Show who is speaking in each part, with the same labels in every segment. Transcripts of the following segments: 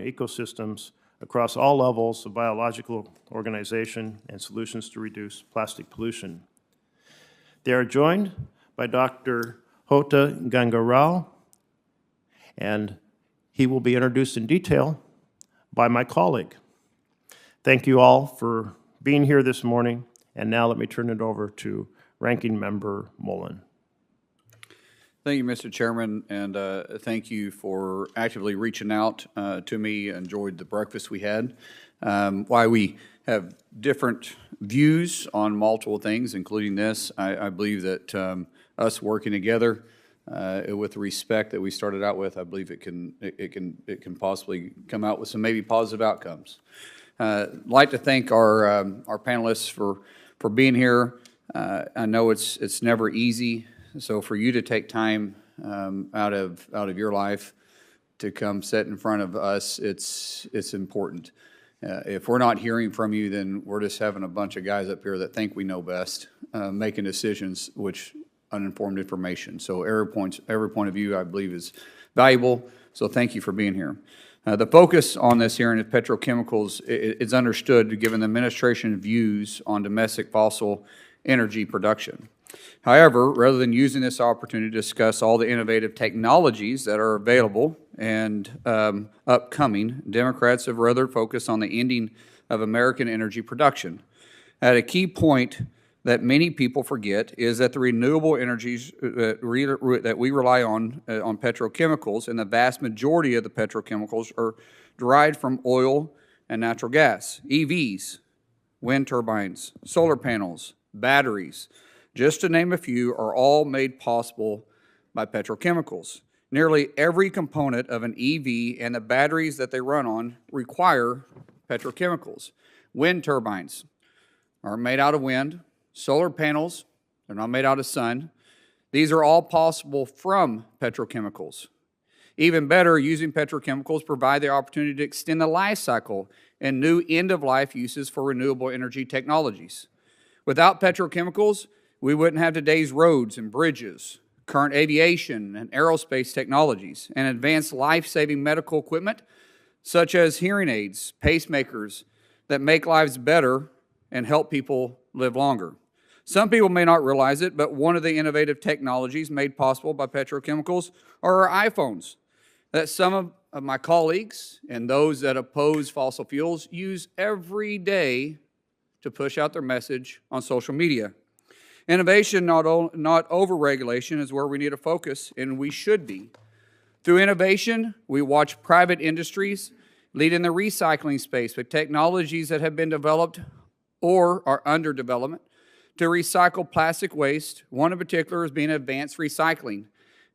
Speaker 1: ecosystems across all levels of biological organization and solutions to reduce plastic pollution. They are joined by Dr. Hota Gangarao, and he will be introduced in detail by my colleague. Thank you all for being here this morning, and now let me turn it over to Ranking Member Mullin.
Speaker 2: Thank you, Mr. Chairman, and thank you for actively reaching out to me. Enjoyed the breakfast we had. While we have different views on multiple things, including this, I believe that us working together with the respect that we started out with, I believe it can possibly come out with some maybe positive outcomes. I'd like to thank our panelists for being here. I know it's never easy. So for you to take time out of your life to come sit in front of us, it's important. If we're not hearing from you, then we're just having a bunch of guys up here that think we know best, making decisions which uninformed information. So every point of view, I believe, is valuable. So thank you for being here. The focus on this hearing is petrochemicals. It's understood given the administration views on domestic fossil energy production. However, rather than using this opportunity to discuss all the innovative technologies that are available and upcoming, Democrats have rather focused on the ending of American energy production. At a key point that many people forget is that the renewable energies that we rely on petrochemicals, and the vast majority of the petrochemicals are derived from oil and natural gas, EVs, wind turbines, solar panels, batteries, just to name a few, are all made possible by petrochemicals. Nearly every component of an EV and the batteries that they run on require petrochemicals. Wind turbines are made out of wind. Solar panels, they're not made out of sun. These are all possible from petrochemicals. Even better, using petrochemicals provide the opportunity to extend the life cycle and new end-of-life uses for renewable energy technologies. Without petrochemicals, we wouldn't have today's roads and bridges, current aviation and aerospace technologies, and advanced life-saving medical equipment such as hearing aids, pacemakers that make lives better and help people live longer. Some people may not realize it, but one of the innovative technologies made possible by petrochemicals are our iPhones that some of my colleagues and those that oppose fossil fuels use every day to push out their message on social media. Innovation, not over-regulation, is where we need to focus, and we should be. Through innovation, we watch private industries lead in the recycling space with technologies that have been developed or are under development to recycle plastic waste. One in particular is being advanced recycling.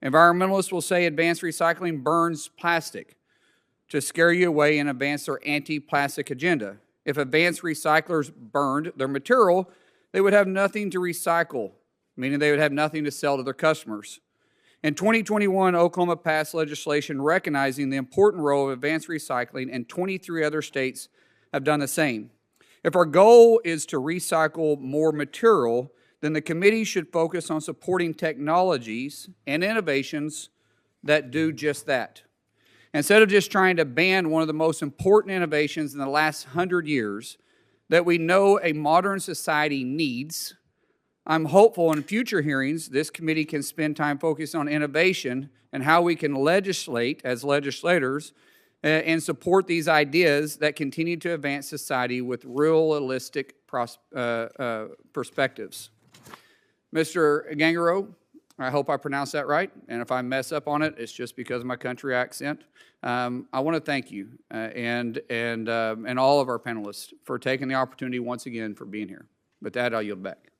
Speaker 2: Environmentalists will say advanced recycling burns plastic to scare you away and advance their anti-plastic agenda. If advanced recyclers burned their material, they would have nothing to recycle, meaning they would have nothing to sell to their customers. In 2021, Oklahoma passed legislation recognizing the important role of advanced recycling, and 23 other states have done the same. If our goal is to recycle more material, then the committee should focus on supporting technologies and innovations that do just that. Instead of just trying to ban one of the most important innovations in the last 100 years that we know a modern society needs, I'm hopeful in future hearings this committee can spend time focused on innovation and how we can legislate as legislators and support these ideas that continue to advance society with realistic perspectives. Mr. Gangarao, I hope I pronounced that right, and if I mess up on it, it's just because of my country accent. I want to thank you and all of our panelists for taking the opportunity once again for being here. With that, I'll yield back.